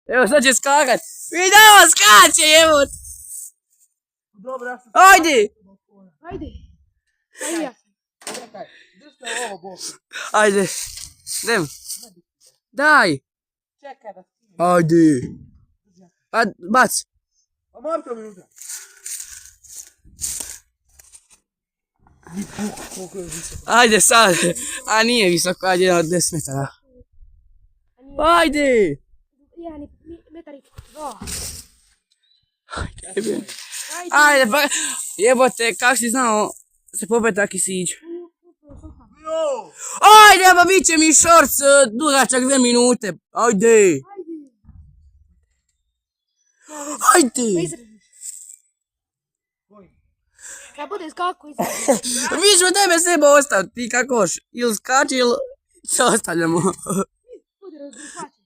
Evo sad će skakat. Vidimo skače jebot. Dobro, ja sam... Ajde. Ajde. Ajde ja sam. Čekaj, gdje ste ovo boku? Ajde. Idem. Daj. Čekaj da skinem. Ajde. Pa bac. A Marko mi uzem. Koliko je visoko? Ajde sad. A nije visoko, ajde od 10 metara. Ajde. 1 metar i 2. Ajde pa. Jebote, kako si znao se popet taki siđu. Jo! Ajde, pa bit će mi šorc dugačak 2 minute. Ajde. Ajde. Kad bude skako izredi. Mi ćemo tebe sebe ostaviti, ti kako hoš. Ili skači ili se ostavljamo. Bude razgrupač.